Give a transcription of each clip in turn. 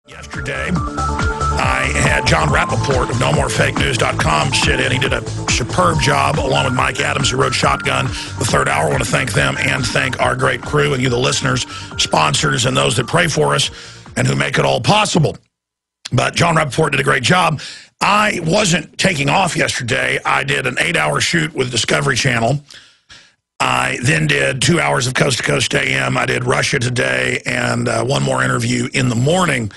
Yesterday, I had John Rappaport of NoMoreFakeNews.com sit in. He did a superb job, along with Mike Adams, who wrote Shotgun, the third hour. I want to thank them and thank our great crew and you, the listeners, sponsors, and those that pray for us and who make it all possible. But John Rappaport did a great job. I wasn't taking off yesterday. I did an 8-hour shoot with Discovery Channel. I then did 2 hours of Coast to Coast AM. I did Russia Today and one more interview in the morning.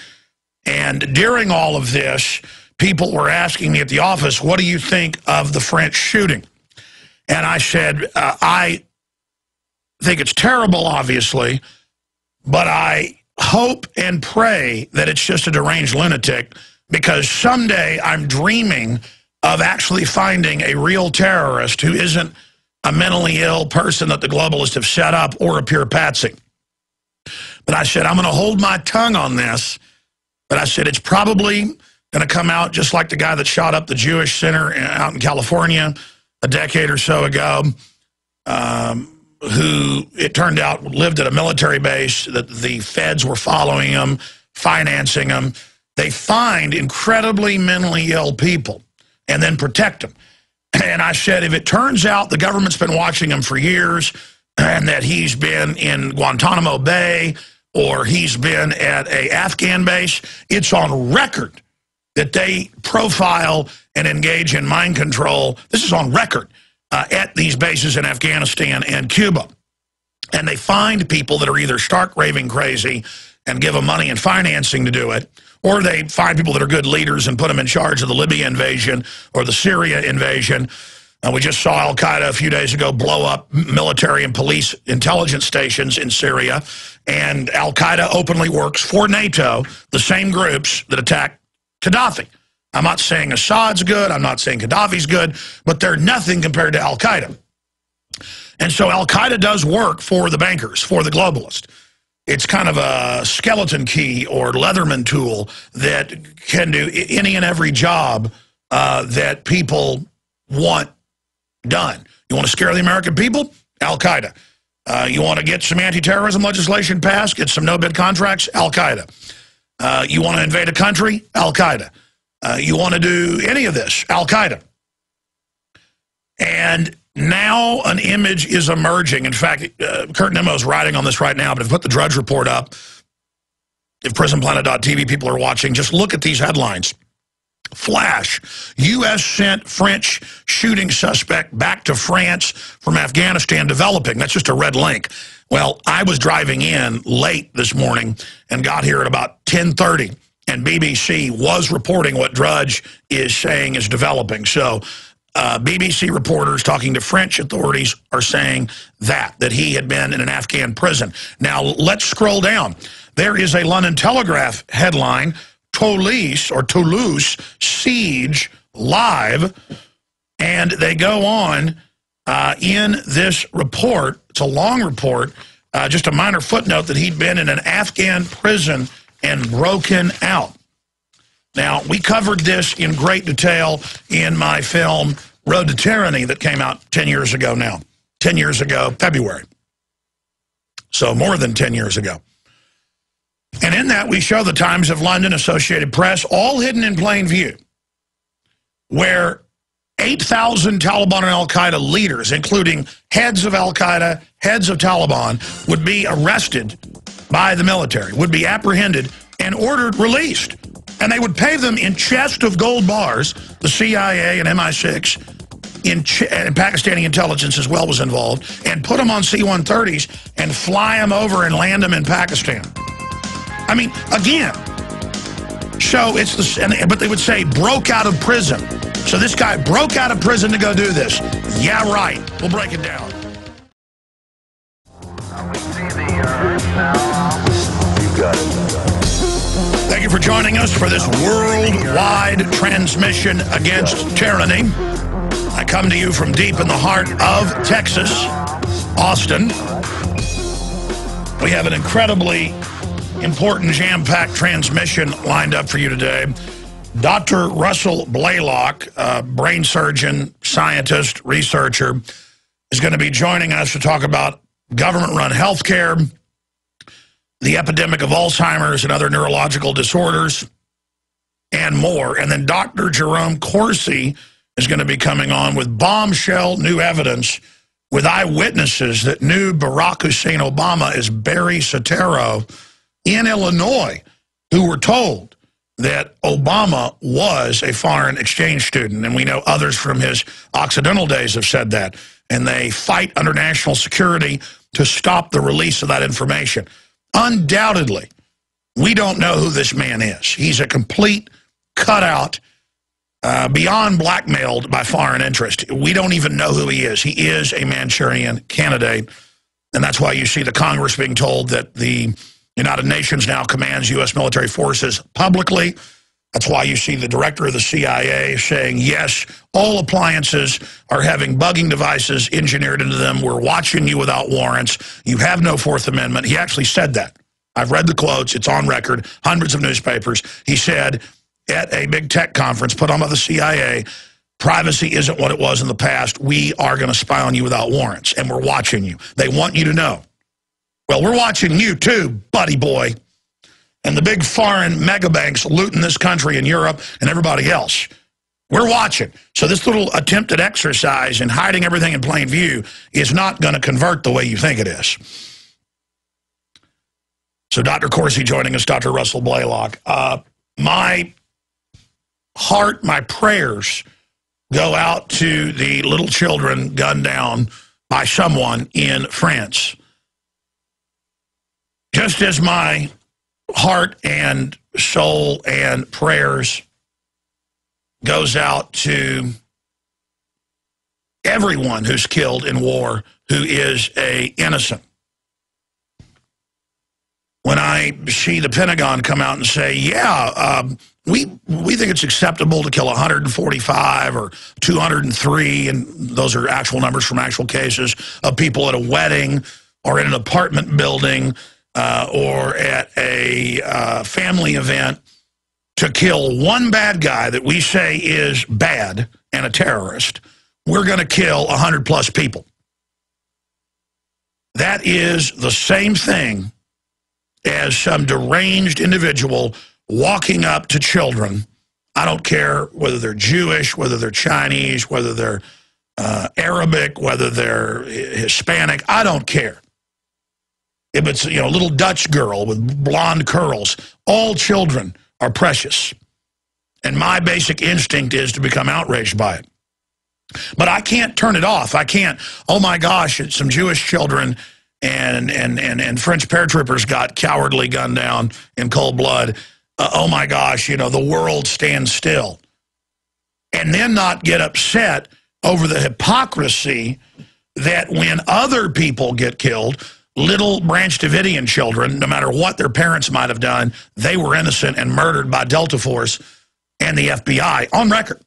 And during all of this, people were asking me at the office, what do you think of the French shooting? And I said, I think it's terrible, obviously, but I hope and pray that it's just a deranged lunatic, because someday I'm dreaming of actually finding a real terrorist who isn't a mentally ill person that the globalists have set up or a pure patsy. But I said, I'm going to hold my tongue on this. But I said, it's probably going to come out just like the guy that shot up the Jewish center out in California a decade or so ago, who, it turned out, lived at a military base, that the feds were following him, financing him. They find incredibly mentally ill people and then protect them. And I said, if it turns out the government's been watching him for years and that he's been in Guantanamo Bay or he's been at a Afghan base, it's on record that they profile and engage in mind control. This is on record at these bases in Afghanistan and Cuba. And they find people that are either stark raving crazy and give them money and financing to do it, or they find people that are good leaders and put them in charge of the Libya invasion or the Syria invasion. We just saw al-Qaeda a few days ago blow up military and police intelligence stations in Syria, and al-Qaeda openly works for NATO, the same groups that attacked Gaddafi. I'm not saying Assad's good, I'm not saying Gaddafi's good, but they're nothing compared to al-Qaeda. And so al-Qaeda does work for the bankers, for the globalists. It's kind of a skeleton key or Leatherman tool that can do any and every job that people want done. You want to scare the American people? Al-Qaeda. You want to get some anti-terrorism legislation passed, get some no-bid contracts? Al-Qaeda. You want to invade a country? Al-Qaeda. You want to do any of this? Al-Qaeda. And now an image is emerging. In fact, Kurt Nemo's writing on this right now, but I've put the Drudge Report up. If PrisonPlanet.tv people are watching, just look at these headlines. Flash, U.S. sent French shooting suspect back to France from Afghanistan developing. That's just a red link. Well, I was driving in late this morning and got here at about 10:30, and BBC was reporting what Drudge is saying is developing. So BBC reporters talking to French authorities are saying that he had been in an Afghan prison. Now, let's scroll down. There is a London Telegraph headline, Toulouse siege live, and they go on in this report. It's a long report, just a minor footnote that he'd been in an Afghan prison and broken out. Now, we covered this in great detail in my film Road to Tyranny that came out 10 years ago now. 10 years ago, February. So more than 10 years ago. And in that, we show the Times of London, Associated Press, all hidden in plain view, where 8,000 Taliban and al-Qaeda leaders, including heads of al-Qaeda, heads of Taliban, would be arrested by the military, would be apprehended and ordered released. And they would pay them in chests of gold bars. The CIA and MI6 and Pakistani intelligence as well was involved, and put them on C-130s and fly them over and land them in Pakistan. I mean, again, so it's the, but they would say broke out of prison. So this guy broke out of prison to go do this. Yeah, right. We'll break it down. You got it. Thank you for joining us for this worldwide transmission against tyranny. I come to you from deep in the heart of Texas, Austin. We have an incredibly important jam-packed transmission lined up for you today. Dr. Russell Blaylock, brain surgeon, scientist, researcher, is going to be joining us to talk about government-run healthcare, the epidemic of Alzheimer's and other neurological disorders, and more. And then Dr. Jerome Corsi is going to be coming on with bombshell new evidence with eyewitnesses that knew Barack Hussein Obama as Barry Soetoro in Illinois, who were told that Obama was a foreign exchange student. And we know others from his Occidental days have said that. And they fight under national security to stop the release of that information. Undoubtedly, we don't know who this man is. He's a complete cutout, beyond blackmailed by foreign interest. We don't even know who he is. He is a Manchurian candidate. And that's why you see the Congress being told that the United Nations now commands U.S. military forces publicly. That's why you see the director of the CIA saying, yes, all appliances are having bugging devices engineered into them. We're watching you without warrants. You have no Fourth Amendment. He actually said that. I've read the quotes. It's on record. Hundreds of newspapers. He said at a big tech conference put on by the CIA, privacy isn't what it was in the past. We are going to spy on you without warrants, and we're watching you. They want you to know. Well, we're watching you too, buddy boy. And the big foreign mega banks looting this country and Europe and everybody else. We're watching. So this little attempted exercise in hiding everything in plain view is not going to convert the way you think it is. So Dr. Corsi joining us, Dr. Russell Blaylock. My heart, my prayers go out to the little children gunned down by someone in France. Just as my heart and soul and prayers goes out to everyone who's killed in war who is a innocent. When I see the Pentagon come out and say, yeah, we think it's acceptable to kill 145 or 203, and those are actual numbers from actual cases, of people at a wedding or in an apartment building or at a family event, to kill one bad guy that we say is bad and a terrorist, we're going to kill 100+ people. That is the same thing as some deranged individual walking up to children. I don't care whether they're Jewish, whether they're Chinese, whether they're Arabic, whether they're Hispanic. I don't care. If it's, a little Dutch girl with blonde curls, all children are precious. And my basic instinct is to become outraged by it. But I can't turn it off. I can't, oh my gosh, it's some Jewish children and French paratroopers got cowardly gunned down in cold blood. Oh my gosh, the world stands still. And then not get upset over the hypocrisy that when other people get killed, little Branch Davidian children, no matter what their parents might have done, they were innocent and murdered by Delta Force and the FBI, on record.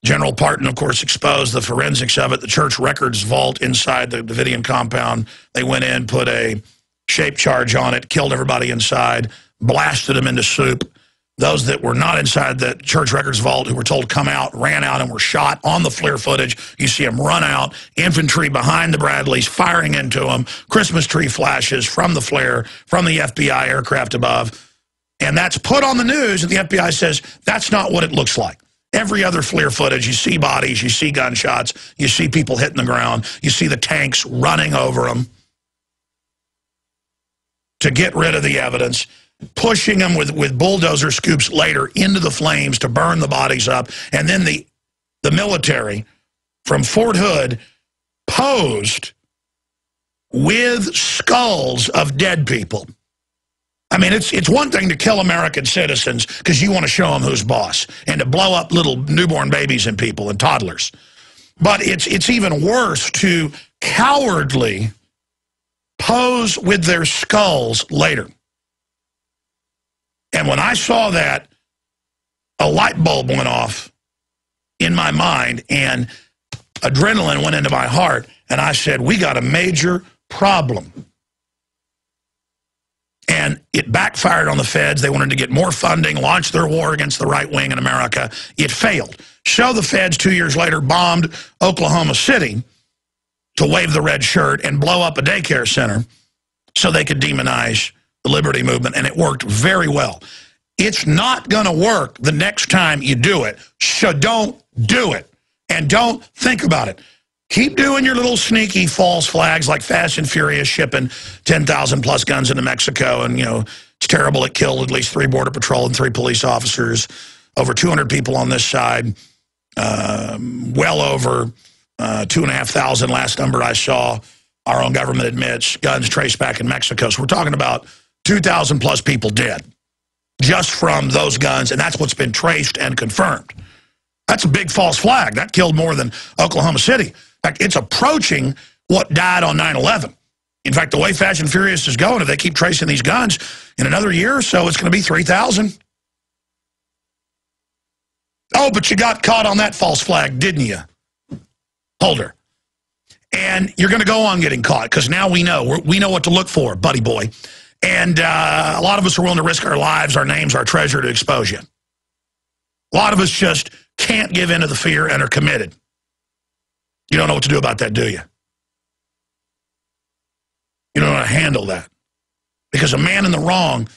General Parton, of course, exposed the forensics of it. The church records vault inside the Davidian compound. They went in, put a shape charge on it, killed everybody inside, blasted them into soup. Those that were not inside the church records vault, who were told to come out, ran out and were shot. On the FLIR footage, you see them run out, infantry behind the Bradleys firing into them, Christmas tree flashes from the FLIR, from the FBI aircraft above. And that's put on the news, and the FBI says that's not what it looks like. Every other FLIR footage, you see bodies, you see gunshots, you see people hitting the ground, you see the tanks running over them to get rid of the evidence, pushing them with bulldozer scoops later into the flames to burn the bodies up. And then the military from Fort Hood posed with skulls of dead people. I mean, it's one thing to kill American citizens because you want to show them who's boss, and to blow up little newborn babies and people and toddlers. But it's even worse to cowardly pose with their skulls later. And when I saw that, a light bulb went off in my mind, and adrenaline went into my heart, and I said, we got a major problem. And it backfired on the feds. They wanted to get more funding, launch their war against the right wing in America. It failed. So the feds 2 years later bombed Oklahoma City. to wave the red shirt and blow up a daycare center so they could demonize the liberty movement, and it worked very well. It's not going to work the next time you do it, so don't do it, and don't think about it. Keep doing your little sneaky false flags like Fast and Furious shipping 10,000 plus guns into Mexico, and, you know, it's terrible. It killed at least 3 Border Patrol and 3 police officers, over 200 people on this side, well over 2,500 last number I saw. Our own government admits guns traced back in Mexico. So we're talking about 2,000 plus people dead just from those guns, and that's what's been traced and confirmed. That's a big false flag. That killed more than Oklahoma City. In fact, it's approaching what died on 9/11. In fact, the way Fast and Furious is going, if they keep tracing these guns, in another year or so, it's going to be 3,000. Oh, but you got caught on that false flag, didn't you, Holder? And you're going to go on getting caught, because now we know. We know what to look for, buddy boy. And a lot of us are willing to risk our lives, our names, our treasure to expose you. A lot of us just can't give in to the fear and are committed. You don't know what to do about that, do you? You don't know how to handle that. Because a man in the wrong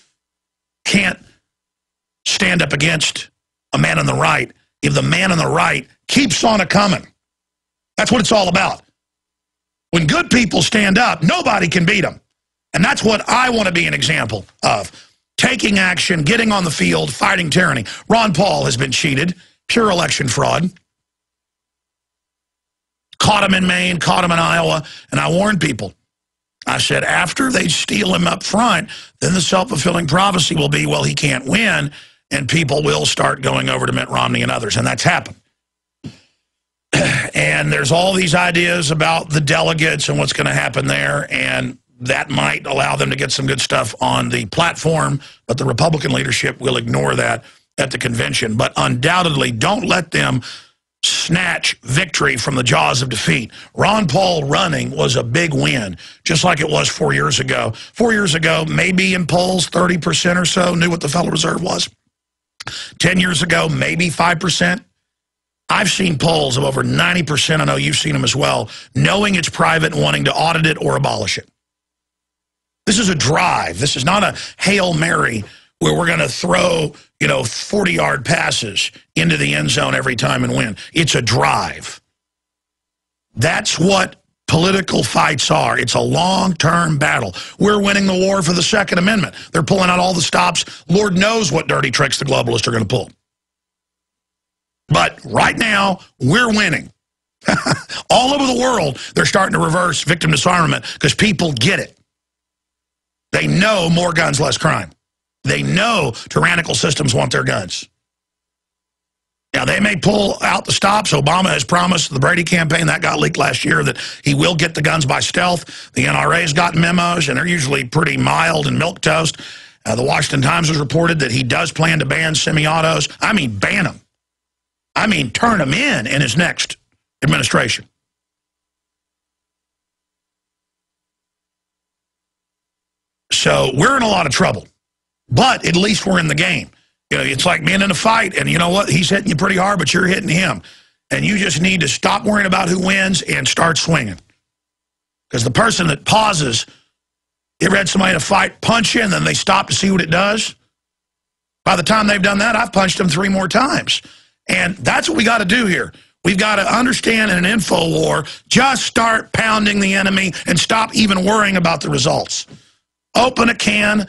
can't stand up against a man on the right if the man on the right keeps on a-coming. That's what it's all about. When good people stand up, nobody can beat them. And that's what I want to be an example of. Taking action, getting on the field, fighting tyranny. Ron Paul has been cheated. Pure election fraud. Caught him in Maine, caught him in Iowa, and I warned people. I said, after they steal him up front, then the self-fulfilling prophecy will be, well, he can't win, and people will start going over to Mitt Romney and others, and that's happened. And there's all these ideas about the delegates and what's going to happen there, and that might allow them to get some good stuff on the platform, but the Republican leadership will ignore that at the convention. But undoubtedly, don't let them snatch victory from the jaws of defeat. Ron Paul running was a big win, just like it was 4 years ago. 4 years ago, maybe in polls, 30% or so knew what the Federal Reserve was. 10 years ago, maybe 5%. I've seen polls of over 90%, I know you've seen them as well, knowing it's private and wanting to audit it or abolish it. This is a drive. This is not a Hail Mary where we're going to throw, 40-yard passes into the end zone every time and win. It's a drive. That's what political fights are. It's a long-term battle. We're winning the war for the Second Amendment. They're pulling out all the stops. Lord knows what dirty tricks the globalists are going to pull. But right now, we're winning. All over the world, they're starting to reverse victim disarmament because people get it. They know more guns, less crime. They know tyrannical systems want their guns. Now, they may pull out the stops. Obama has promised the Brady campaign, that got leaked last year, that he will get the guns by stealth. The NRA's gotten memos, and they're usually pretty mild and milquetoast. The Washington Times has reported that he does plan to ban semi-autos. I mean, ban them. I mean, turn them in his next administration. So we're in a lot of trouble, but at least we're in the game. It's like being in a fight, and you know what? He's hitting you pretty hard, but you're hitting him. And you just need to stop worrying about who wins and start swinging. Because the person that pauses, you ever had somebody in a fight punch you, and then they stop to see what it does? By the time they've done that, I've punched them 3 more times. And that's what we got to do here. We've got to understand in an info war, just start pounding the enemy and stop even worrying about the results. Open a can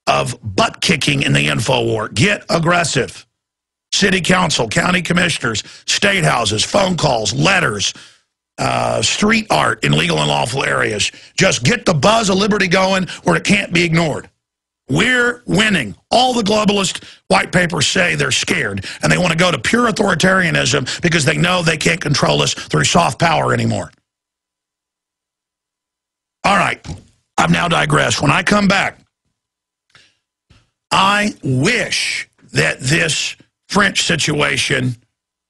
of butt kicking in the info war. Get aggressive. City council, county commissioners, state houses, phone calls, letters, street art in legal and lawful areas. Just get the buzz of liberty going where it can't be ignored. We're winning. All the globalist white papers say they're scared, and they want to go to pure authoritarianism because they know they can't control us through soft power anymore. All right, I've now digressed. When I come back, I wish that this French situation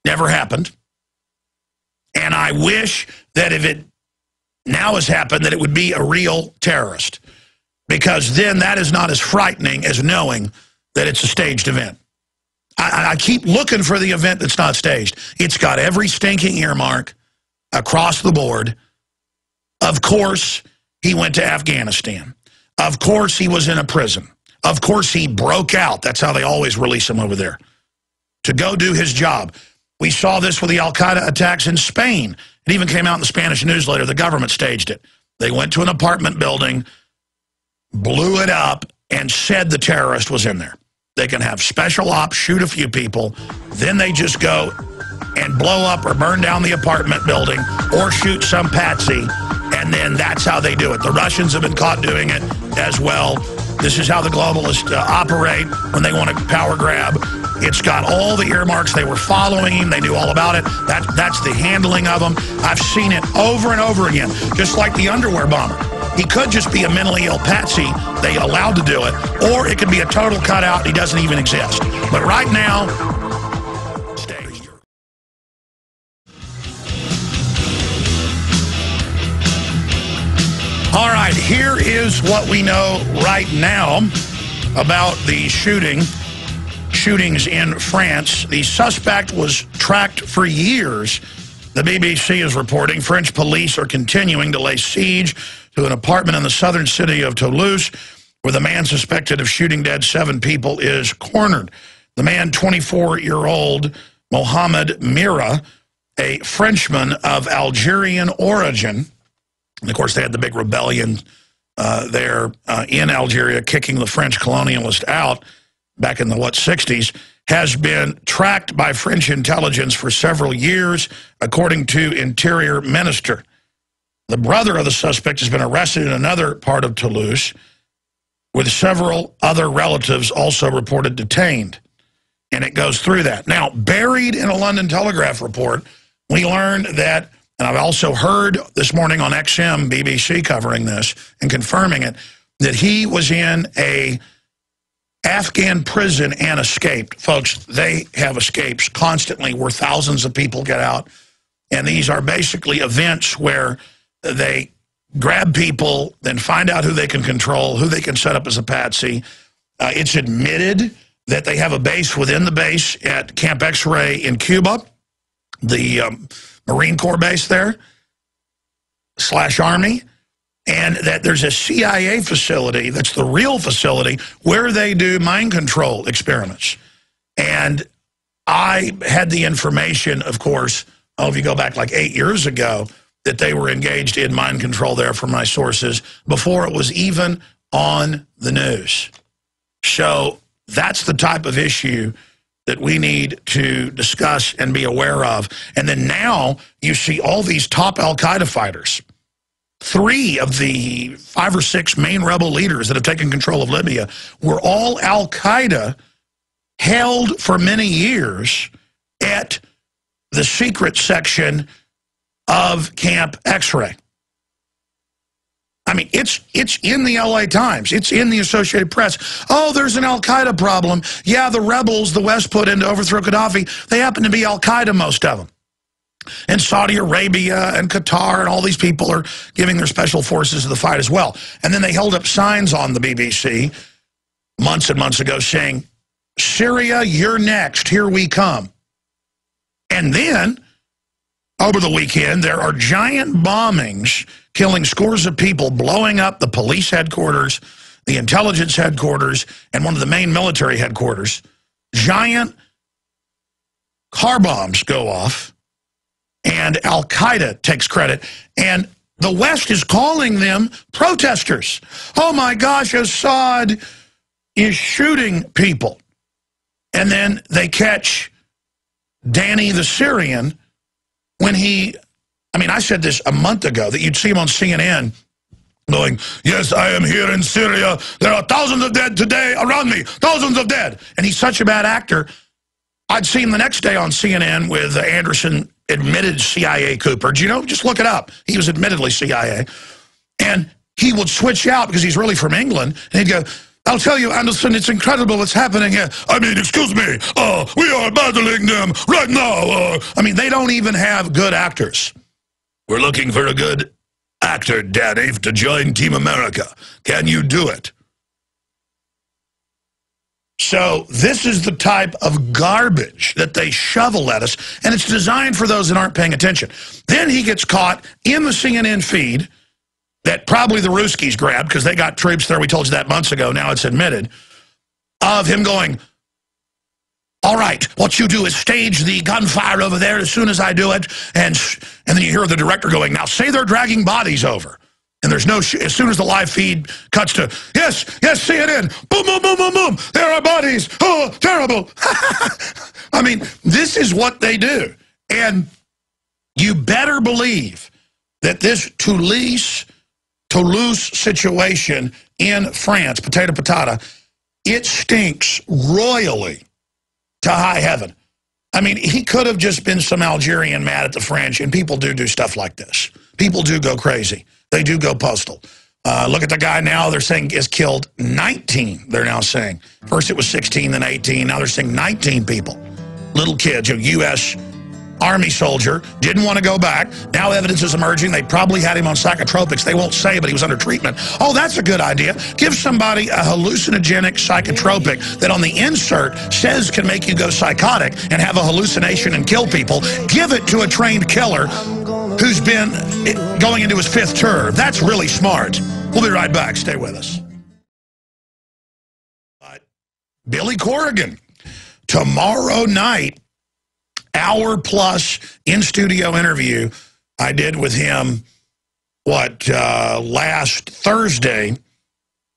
never happened, and I wish that if it now has happened, that it would be a real terrorist. Because then that is not as frightening as knowing that it's a staged event. I keep looking for the event that's not staged. It's got every stinking earmark. across the board. Of course, he went to Afghanistan. Of course, he was in a prison. Of course, he broke out. That's how they always release him over there, to go do his job. We saw this with the al-Qaeda attacks in Spain. It even came out in the Spanish newsletter. The government staged it. They went to an apartment building, blew it up, and said the terrorist was in there. They can have special ops, shoot a few people, then they just go and blow up or burn down the apartment building or shoot some patsy, and then that's how they do it. The Russians have been caught doing it as well. This is how the globalists operate when they want to power grab. It's got all the earmarks. They were following him. They knew all about it. That's the handling of him. I've seen it over and over again, just like the underwear bomber. He could just be a mentally ill patsy they allowed to do it, or it could be a total cutout and he doesn't even exist. But right now, stay here. All right, here is what we know right now about the shootings in France. The suspect was tracked for years. The BBC is reporting French police are continuing to lay siege to an apartment in the southern city of Toulouse, where the man suspected of shooting dead 7 people is cornered. The man, 24-year-old Mohamed Mira, a Frenchman of Algerian origin. And of course, they had the big rebellion there in Algeria, kicking the French colonialist out back in the, 60s, has been tracked by French intelligence for several years, according to Interior Minister. The brother of the suspect has been arrested in another part of Toulouse, with several other relatives also reported detained. And it goes through that. Now, buried in a London Telegraph report, we learned that, and I've also heard this morning on XM, BBC covering this and confirming it, that he was in a Afghan prison and escaped. Folks, they have escapes constantly where thousands of people get out. And these are basically events where they grab people, then find out who they can control, who they can set up as a patsy. It's admitted that they have a base within the base at Camp X-Ray in Cuba, the Marine Corps base there, / Army, and that there's a CIA facility that's the real facility where they do mind control experiments. And I had the information, of course, if you go back like 8 years ago, that they were engaged in mind control there from my sources before it was even on the news. So that's the type of issue that we need to discuss and be aware of. And then now you see all these top al-Qaeda fighters. 3 of the 5 or 6 main rebel leaders that have taken control of Libya were all al-Qaeda, held for many years at the secret section of Camp X-Ray. I mean, it's in the LA Times. It's in the Associated Press. Oh, there's an al-Qaeda problem. Yeah, the rebels the West put in to overthrow Gaddafi, they happen to be al-Qaeda, most of them. And Saudi Arabia and Qatar and all these people are giving their special forces to the fight as well. And then they held up signs on the BBC months and months ago saying, Syria, you're next, here we come. And then, over the weekend, there are giant bombings killing scores of people, blowing up the police headquarters, the intelligence headquarters, and one of the main military headquarters. Giant car bombs go off, and al-Qaeda takes credit. And the West is calling them protesters. Oh my gosh, Assad is shooting people. And then they catch Danny the Syrian when he, I mean, I said this a month ago, that you'd see him on CNN going, yes, I am here in Syria. There are thousands of dead today around me, thousands of dead. And he's such a bad actor. I'd see him the next day on CNN with Anderson, admitted CIA Cooper. Do you know? Just look it up. He was admittedly CIA. And he would switch out because he's really from England. And he'd go, I'll tell you, Anderson, it's incredible what's happening here. I mean, excuse me, we are battling them right now. I mean, they don't even have good actors. We're looking for a good actor, Daddy, to join Team America. Can you do it? So this is the type of garbage that they shovel at us, and it's designed for those that aren't paying attention. Then he gets caught in the CNN feed that probably the Ruskies grabbed because they got troops there. We told you that months ago. Now it's admitted. Of him going, all right, what you do is stage the gunfire over there as soon as I do it. And then you hear the director going, now say they're dragging bodies over. And there's no, as soon as the live feed cuts to, yes, CNN, boom, boom, boom, boom, boom, there are bodies, oh, terrible. I mean, this is what they do. And you better believe that this Toulouse situation in France, potato, it stinks royally to high heaven. I mean, he could have just been some Algerian mad at the French, and people do stuff like this. People do go crazy. They do go postal. Look at the guy now, they're saying is killed 19, they're now saying. First it was 16, then 18, now they're saying 19 people. Little kids, a U.S. Army soldier, didn't want to go back. Now evidence is emerging. They probably had him on psychotropics. They won't say, but he was under treatment. Oh, that's a good idea. Give somebody a hallucinogenic psychotropic that on the insert says can make you go psychotic and have a hallucination and kill people. Give it to a trained killer who's been going into his 5th term. That's really smart. We'll be right back. Stay with us. But Billy Corrigan, tomorrow night, hour-plus in-studio interview I did with him, last Thursday.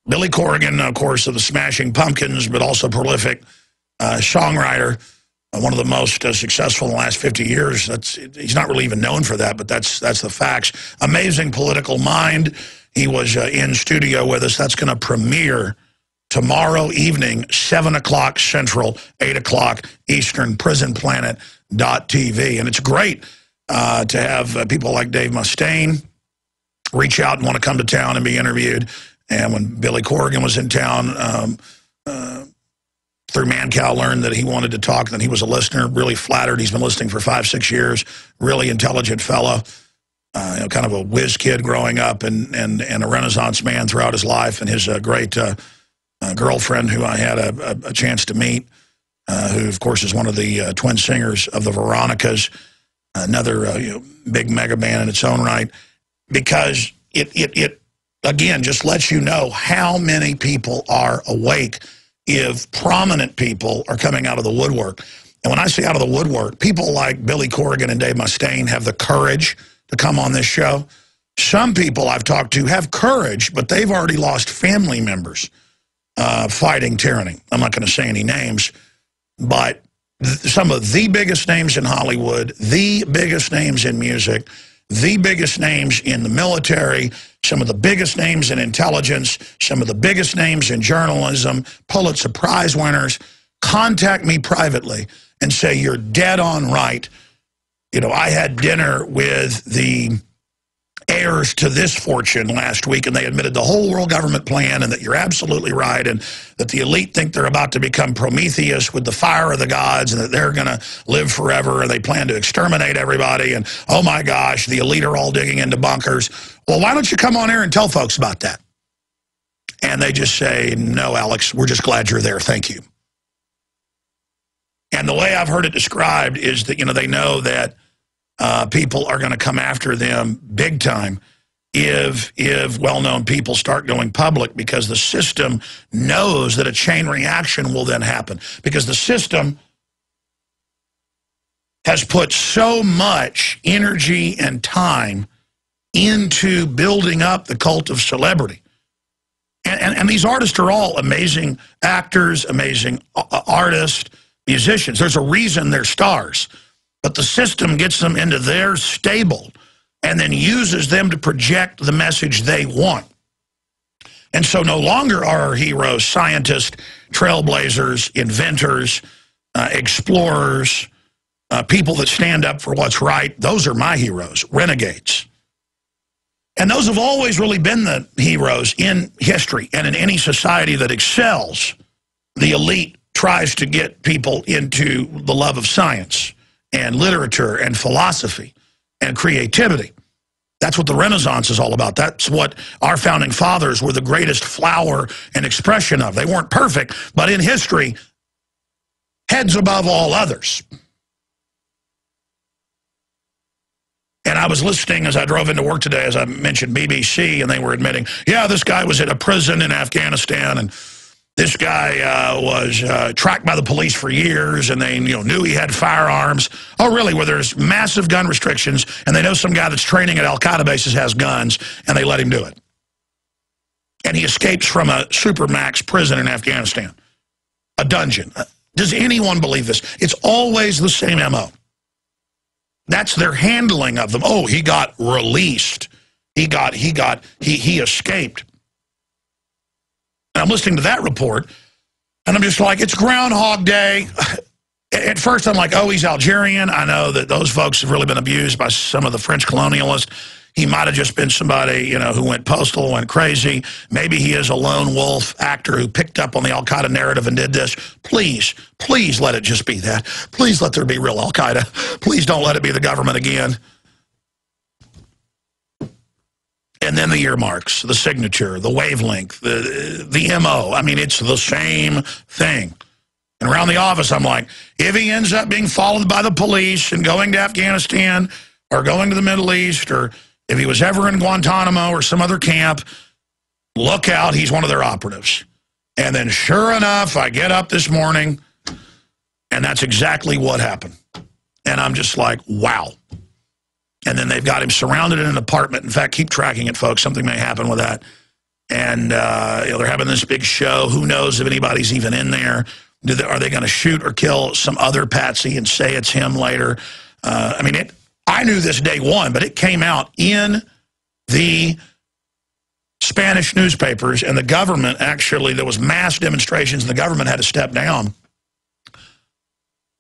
Billy Corrigan, of course, of the Smashing Pumpkins, but also prolific songwriter, one of the most successful in the last 50 years. He's not really even known for that, but that's the facts. Amazing political mind. He was in studio with us. That's going to premiere tomorrow evening, 7 o'clock Central, 8 o'clock Eastern, prisonplanet.tv. And it's great to have people like Dave Mustaine reach out and want to come to town and be interviewed. And when Billy Corrigan was in town, through Mancow, learned that he wanted to talk, and he was a listener, really flattered. He's been listening for 5-6 years, really intelligent fellow, kind of a whiz kid growing up and a Renaissance man throughout his life, and his great girlfriend who I had a chance to meet, who, of course, is one of the twin singers of the Veronicas, another big mega band in its own right, because it again, just lets you know how many people are awake if prominent people are coming out of the woodwork. And when I say out of the woodwork, people like Billy Corrigan and Dave Mustaine have the courage to come on this show. Some people I've talked to have courage, but they've already lost family members fighting tyranny. I'm not going to say any names, but some of the biggest names in Hollywood, the biggest names in music, the biggest names in the military, some of the biggest names in intelligence, some of the biggest names in journalism, Pulitzer Prize winners, contact me privately and say, you're dead on right. You know, I had dinner with the heirs to this fortune last week, and they admitted the whole world government plan, and that you're absolutely right, and that the elite think they're about to become Prometheus with the fire of the gods, and that they're going to live forever, and they plan to exterminate everybody, and oh my gosh, the elite are all digging into bunkers. Well, why don't you come on air and tell folks about that? And they just say, no, Alex, we're just glad you're there. Thank you. And the way I've heard it described is that, they know that people are going to come after them big time if well-known people start going public, because the system knows that a chain reaction will then happen, because the system has put so much energy and time into building up the cult of celebrity. And these artists are all amazing actors, amazing artists, musicians. There's a reason they're stars. But the system gets them into their stable and then uses them to project the message they want. And so no longer are our heroes scientists, trailblazers, inventors, explorers, people that stand up for what's right. Those are my heroes, renegades. And those have always really been the heroes in history and in any society that excels. The elite tries to get people into the love of science and literature and philosophy and creativity. That's what the Renaissance is all about. That's what our founding fathers were the greatest flower and expression of. They weren't perfect, but in history, heads above all others. And I was listening as I drove into work today, as I mentioned BBC, and they were admitting, yeah, this guy was at a prison in Afghanistan, and this guy was tracked by the police for years, and they knew he had firearms. Oh, really? Where there's massive gun restrictions, and they know some guy that's training at Al-Qaeda bases has guns, and they let him do it. And he escapes from a supermax prison in Afghanistan, a dungeon. Does anyone believe this? It's always the same MO. That's their handling of them. Oh, he got released. He escaped. And I'm listening to that report, and I'm just like, it's Groundhog Day. At first, I'm like, oh, he's Algerian. I know that those folks have really been abused by some of the French colonialists. He might have just been somebody, who went postal, went crazy. Maybe he is a lone wolf actor who picked up on the Al-Qaeda narrative and did this. Please, please let it just be that. Please let there be real Al-Qaeda. Please don't let it be the government again. And then the earmarks, the signature, the wavelength, the MO. I mean, it's the same thing. And around the office, I'm like, if he ends up being followed by the police and going to Afghanistan or going to the Middle East, or if he was ever in Guantanamo or some other camp, look out, he's one of their operatives. And then sure enough, I get up this morning, and that's exactly what happened. And I'm just like, wow. And then they've got him surrounded in an apartment. In fact, keep tracking it, folks. Something may happen with that. And they're having this big show. Who knows if anybody's even in there? Are they going to shoot or kill some other patsy and say it's him later? I knew this day one, but it came out in the Spanish newspapers, and the government actually, there was mass demonstrations, and the government had to step down.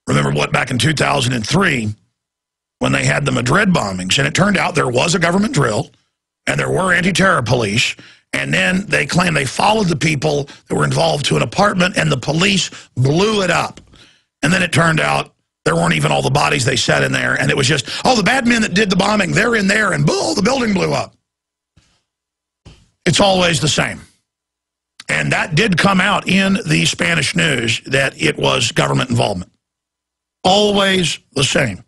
Remember back in 2003, when they had the Madrid bombings, and it turned out there was a government drill, and there were anti-terror police, and then they claimed they followed the people that were involved to an apartment, and the police blew it up. And then it turned out there weren't even all the bodies they set in there, and it was just, oh, the bad men that did the bombing, they're in there, and boom, the building blew up. It's always the same. And that did come out in the Spanish news, that it was government involvement. Always the same.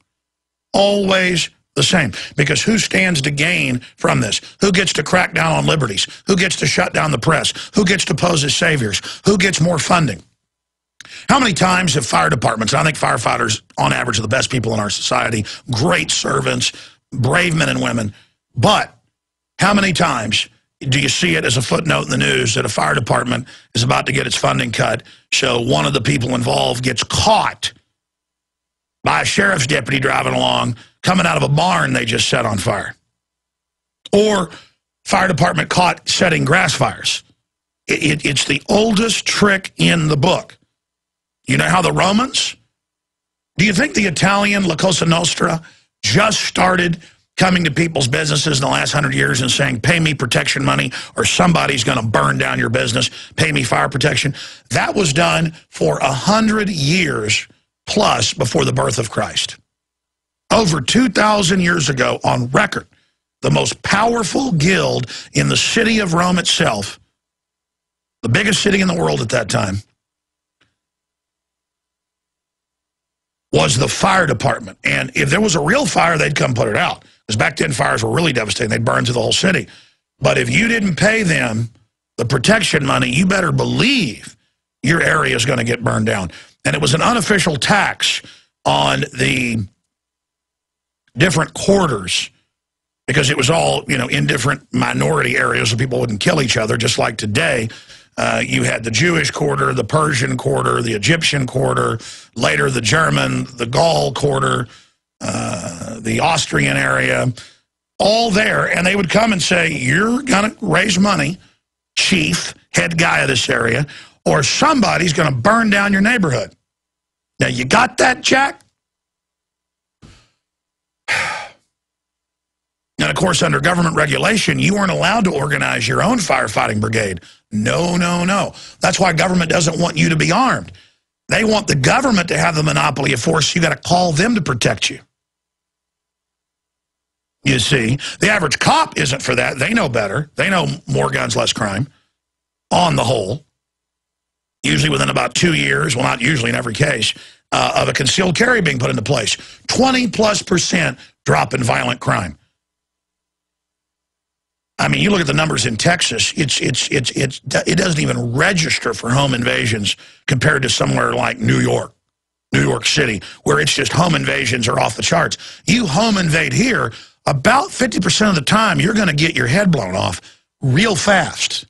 Always the same. Because who stands to gain from this? Who gets to crack down on liberties? Who gets to shut down the press? Who gets to pose as saviors? Who gets more funding? How many times have fire departments, and I think firefighters on average are the best people in our society, great servants, brave men and women, but how many times do you see it as a footnote in the news that a fire department is about to get its funding cut, so one of the people involved gets caught by a sheriff's deputy driving along, coming out of a barn they just set on fire? Or fire department caught setting grass fires. It's the oldest trick in the book. You know how the Romans? Do you think the Italian La Cosa Nostra just started coming to people's businesses in the last 100 years and saying, pay me protection money or somebody's going to burn down your business, pay me fire protection? That was done for 100 years plus before the birth of Christ. Over 2,000 years ago, on record, the most powerful guild in the city of Rome itself, the biggest city in the world at that time, was the fire department. And if there was a real fire, they'd come put it out. Because back then, fires were really devastating. They'd burn through the whole city. But if you didn't pay them the protection money, you better believe your area is going to get burned down. And it was an unofficial tax on the different quarters, because it was all, in different minority areas so people wouldn't kill each other, just like today. You had the Jewish quarter, the Persian quarter, the Egyptian quarter, later the German, the Gaul quarter, the Austrian area, all there. And they would come and say, you're going to raise money, chief, head guy of this area, or somebody's going to burn down your neighborhood. Now, you got that, Jack? And, of course, under government regulation, you weren't allowed to organize your own firefighting brigade. No, no, no. That's why government doesn't want you to be armed. They want the government to have the monopoly of force. You got to call them to protect you. You see, the average cop isn't for that. They know better. They know more guns, less crime, on the whole. Usually within about 2 years, well, not usually in every case, of a concealed carry being put into place. 20+% drop in violent crime. I mean, you look at the numbers in Texas, it doesn't even register for home invasions compared to somewhere like New York City, where it's just home invasions are off the charts. You home invade here, about 50% of the time, you're going to get your head blown off real fast.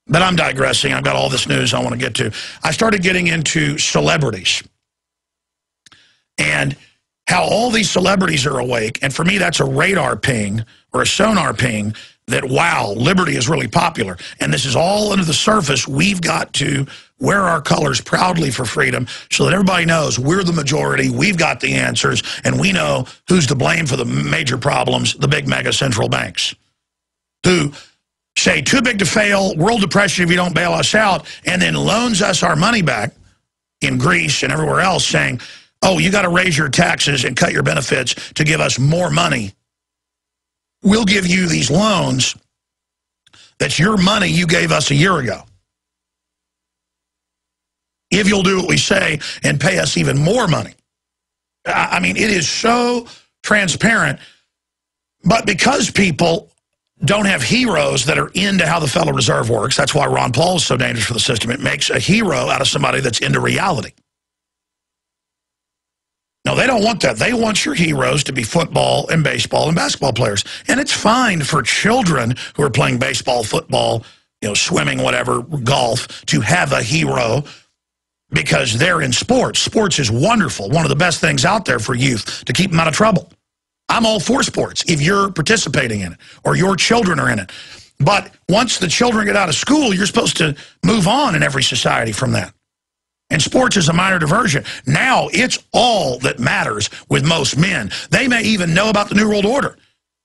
But I'm digressing. I've got all this news I want to get to. I started getting into celebrities and how all these celebrities are awake. And for me, that's a radar ping or a sonar ping that, wow, liberty is really popular. And this is all under the surface. We've got to wear our colors proudly for freedom so that everybody knows we're the majority, we've got the answers, and we know who's to blame for the major problems, the big mega central banks, who say too big to fail, world depression if you don't bail us out, and then loans us our money back in Greece and everywhere else saying, oh, you got to raise your taxes and cut your benefits to give us more money. We'll give you these loans that's your money you gave us a year ago, if you'll do what we say and pay us even more money. I mean, it is so transparent, but because people don't have heroes that are into how the Federal Reserve works, that's why Ron Paul is so dangerous for the system. It makes a hero out of somebody that's into reality. No, they don't want that. They want your heroes to be football and baseball and basketball players. And it's fine for children who are playing baseball, football, swimming, whatever, golf, to have a hero because they're in sports. Sports is wonderful, one of the best things out there for youth to keep them out of trouble. I'm all for sports if you're participating in it or your children are in it. But once the children get out of school, you're supposed to move on in every society from that. And sports is a minor diversion. Now it's all that matters with most men. They may even know about the New World Order,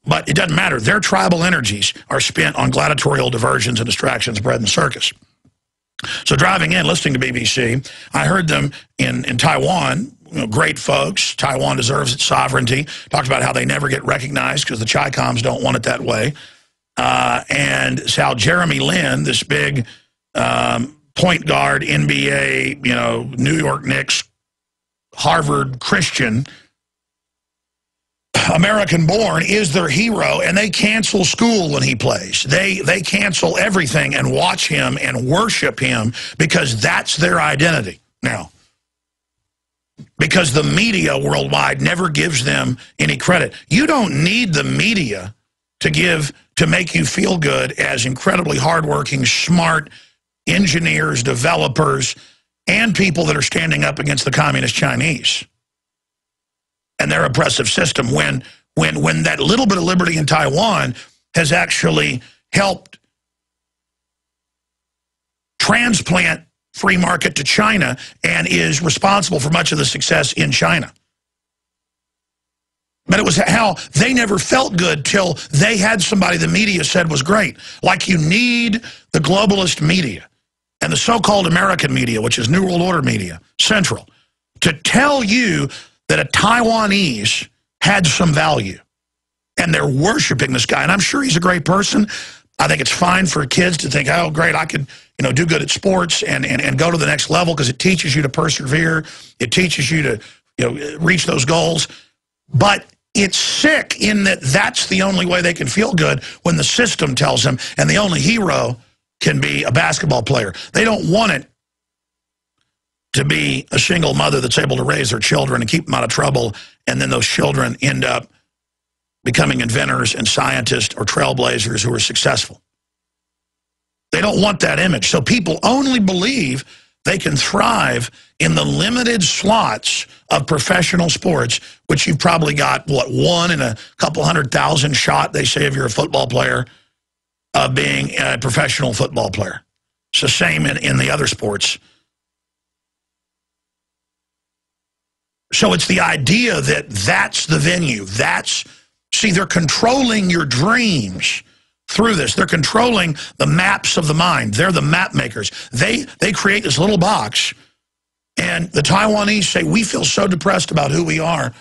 but it doesn't matter. Their tribal energies are spent on gladiatorial diversions and distractions, bread and circus. So driving in, listening to BBC, I heard them in Taiwan, great folks. Taiwan deserves its sovereignty. Talked about how they never get recognized because the Chi-Coms don't want it that way. And how Jeremy Lin, this big point guard, NBA, New York Knicks, Harvard Christian, American-born, is their hero, and they cancel school when he plays. They cancel everything and watch him and worship him because that's their identity now. Because the media worldwide never gives them any credit. You don't need the media to make you feel good as incredibly hardworking, smart engineers, developers, and people that are standing up against the communist Chinese and their oppressive system when that little bit of liberty in Taiwan has actually helped transplant free market to China and is responsible for much of the success in China. But it was how they never felt good till they had somebody the media said was great. Like you need the globalist media and the so-called American media, which is New World Order media, Central, to tell you that a Taiwanese had some value. And they're worshiping this guy. And I'm sure he's a great person. I think it's fine for kids to think, oh, great, I could do good at sports and go to the next level because it teaches you to persevere. It teaches you to reach those goals. But it's sick in that that's the only way they can feel good when the system tells them, and the only hero can be a basketball player. They don't want it to be a single mother that's able to raise their children and keep them out of trouble, and then those children end up becoming inventors and scientists or trailblazers who are successful. They don't want that image. So people only believe they can thrive in the limited slots of professional sports, which you've probably got, what, 1 in a couple 100,000 shot, they say, if you're a football player, of being a professional football player. It's the same in the other sports. So it's the idea that that's the venue. See, they're controlling your dreams through this. They're controlling the maps of the mind. They're the map makers. They create this little box, and the Taiwanese say, we feel so depressed about who we are.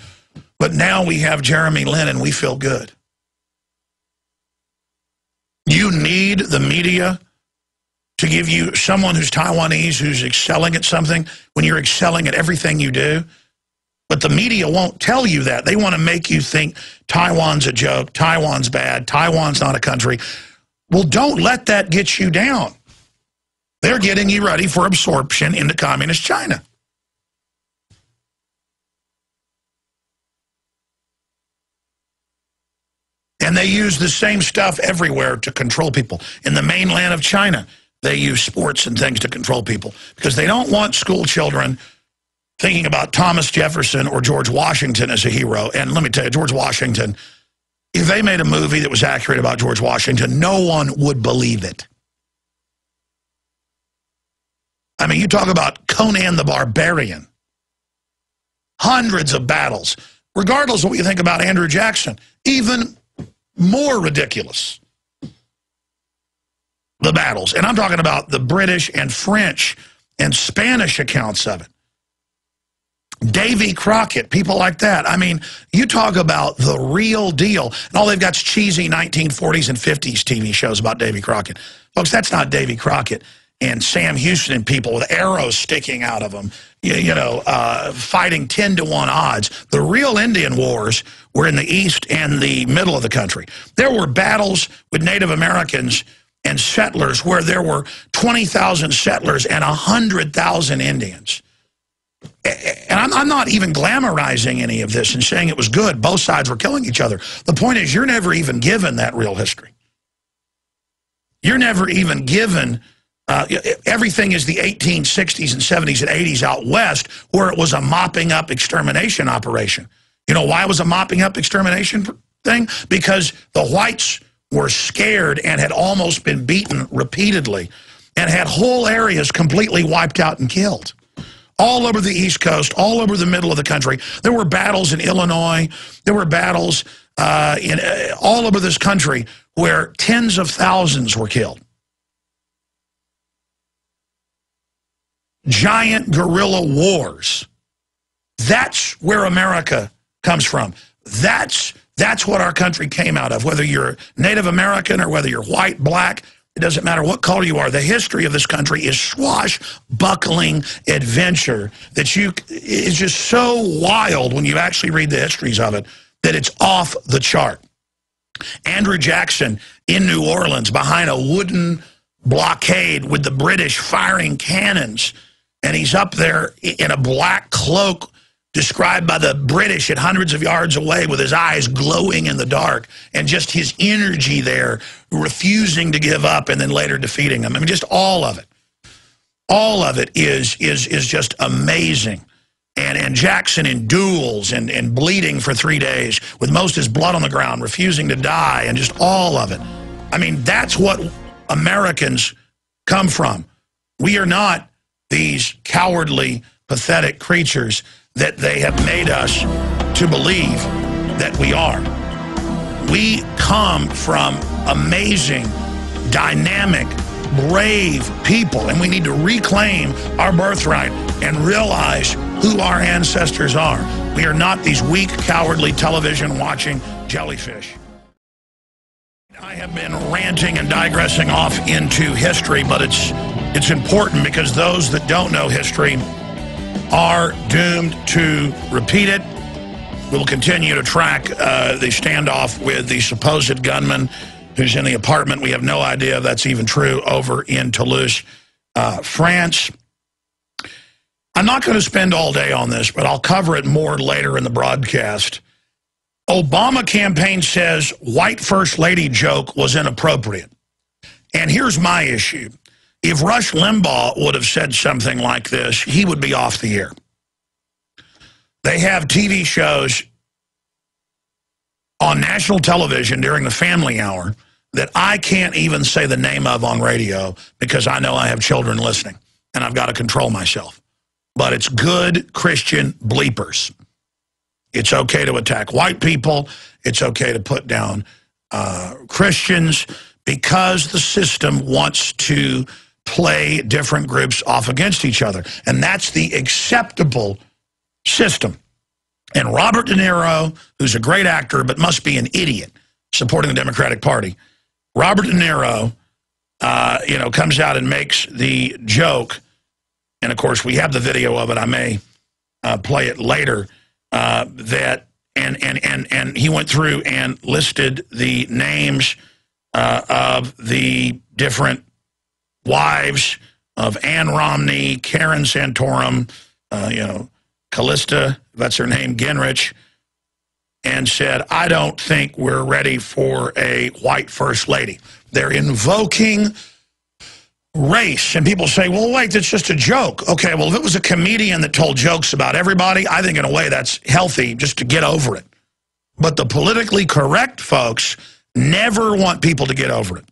But now we have Jeremy Lin and we feel good. You need the media to give you someone who's Taiwanese, who's excelling at something when you're excelling at everything you do. But the media won't tell you that. They want to make you think Taiwan's a joke, Taiwan's bad, Taiwan's not a country. Well, don't let that get you down. They're getting you ready for absorption into communist China. And they use the same stuff everywhere to control people. In the mainland of China, they use sports and things to control people because they don't want school children thinking about Thomas Jefferson or George Washington as a hero. And let me tell you, George Washington, if they made a movie that was accurate about George Washington, no one would believe it. I mean, you talk about Conan the Barbarian. Hundreds of battles. Regardless of what you think about Andrew Jackson, even more ridiculous, the battles. And I'm talking about the British and French and Spanish accounts of it. Davy Crockett, people like that. I mean, you talk about the real deal. And all they've got is cheesy 1940s and 50s TV shows about Davy Crockett. Folks, that's not Davy Crockett and Sam Houston and people with arrows sticking out of them, fighting 10-to-1 odds. The real Indian wars were in the east and the middle of the country. There were battles with Native Americans and settlers where there were 20,000 settlers and 100,000 Indians. And I'm not even glamorizing any of this and saying it was good. Both sides were killing each other. The point is, you're never even given that real history. You're never even given... everything is the 1860s and 70s and 80s out west, where it was a mopping up extermination operation. You know why it was a mopping up extermination thing? Because the whites were scared and had almost been beaten repeatedly and had whole areas completely wiped out and killed. All over the East Coast, all over the middle of the country. There were battles in Illinois. There were battles all over this country where tens of thousands were killed. Giant guerrilla wars. That's where America comes from. That's what our country came out of. Whether you're Native American or whether you're white, black, it doesn't matter what color you are. The history of this country is swashbuckling adventure that is just so wild when you actually read the histories of it that it's off the chart. Andrew Jackson in New Orleans behind a wooden blockade with the British firing cannons, and he's up there in a black cloak described by the British at hundreds of yards away with his eyes glowing in the dark and just his energy there, refusing to give up and then later defeating them. I mean, just all of it. All of it is just amazing. And Jackson in duels and bleeding for 3 days with most of his blood on the ground, refusing to die, and just all of it. I mean, that's what Americans come from. We are not these cowardly, pathetic creatures that they have made us to believe that we are. We come from amazing, dynamic, brave people, and we need to reclaim our birthright and realize who our ancestors are. We are not these weak, cowardly, television-watching jellyfish. I have been ranting and digressing off into history, but it's important because those that don't know history are doomed to repeat it. We will continue to track the standoff with the supposed gunman who's in the apartment. We have no idea if that's even true over in Toulouse, France. I'm not going to spend all day on this, but I'll cover it more later in the broadcast. Obama campaign says white first lady joke was inappropriate. And here's my issue. If Rush Limbaugh would have said something like this, he would be off the air. They have TV shows on national television during the family hour that I can't even say the name of on radio because I know I have children listening and I've got to control myself. But it's good Christian bleepers. It's okay to attack white people. It's okay to put down Christians because the system wants to play different groups off against each other. And that's the acceptable system. And Robert De Niro, who's a great actor but must be an idiot supporting the Democratic Party, Robert De Niro, comes out and makes the joke, and of course we have the video of it. I may play it later. That and he went through and listed the names of the different wives of Ann Romney, Karen Santorum, Callista, that's her name, Gingrich, and said, I don't think we're ready for a white first lady. They're invoking race. And people say, well, wait, that's just a joke. Okay, well, if it was a comedian that told jokes about everybody, I think in a way that's healthy just to get over it. But the politically correct folks never want people to get over it.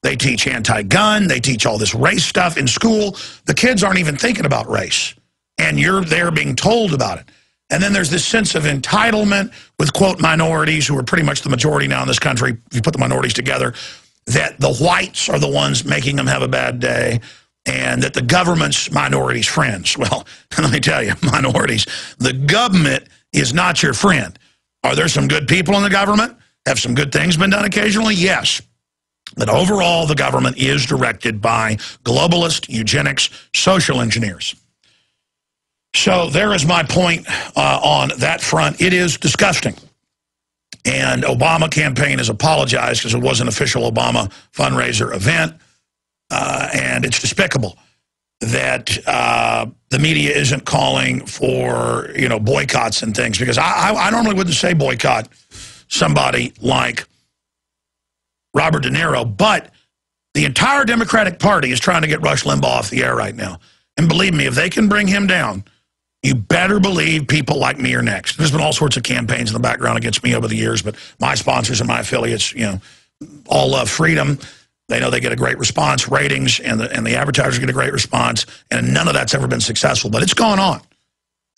They teach anti-gun. They teach all this race stuff in school. The kids aren't even thinking about race. And you're there being told about it. And then there's this sense of entitlement with, quote, minorities, who are pretty much the majority now in this country, if you put the minorities together, that the whites are the ones making them have a bad day, and that the government's minorities' friends. Well, let me tell you, minorities, the government is not your friend. Are there some good people in the government? Have some good things been done occasionally? Yes. But overall, the government is directed by globalist, eugenics, social engineers. So there is my point on that front. It is disgusting. And Obama campaign has apologized because it was an official Obama fundraiser event. And it's despicable that the media isn't calling for, boycotts and things. Because I normally wouldn't say boycott somebody like Robert De Niro. But the entire Democratic Party is trying to get Rush Limbaugh off the air right now. And believe me, if they can bring him down, you better believe people like me are next. There's been all sorts of campaigns in the background against me over the years, but my sponsors and my affiliates, all love freedom. They know they get a great response, ratings, and the advertisers get a great response, and none of that's ever been successful. But it's gone on.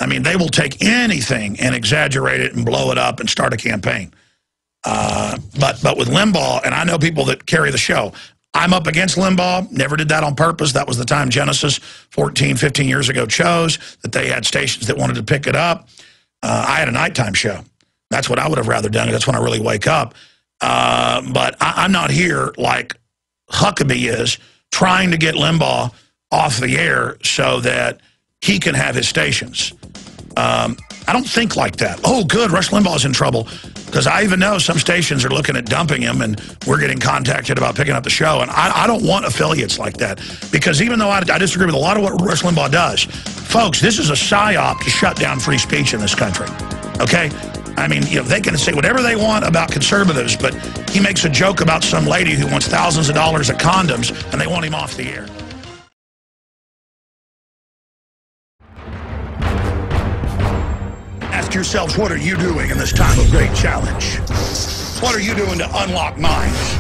I mean, they will take anything and exaggerate it and blow it up and start a campaign. But with Limbaugh, and I know people that carry the show, I'm up against Limbaugh, never did that on purpose. That was the time Genesis 14, 15 years ago chose, that they had stations that wanted to pick it up. I had a nighttime show. That's what I would have rather done. That's when I really wake up. But I'm not here like Huckabee is, trying to get Limbaugh off the air so that he can have his stations. I don't think like that. Oh, good, Rush Limbaugh's in trouble. Because I even know some stations are looking at dumping him, and we're getting contacted about picking up the show. And I don't want affiliates like that. Because even though I disagree with a lot of what Rush Limbaugh does, folks, this is a psyop to shut down free speech in this country. Okay? I mean, they can say whatever they want about conservatives, but he makes a joke about some lady who wants thousands of dollars of condoms, and they want him off the air. Ask yourselves, what are you doing in this time of great challenge? What are you doing to unlock minds?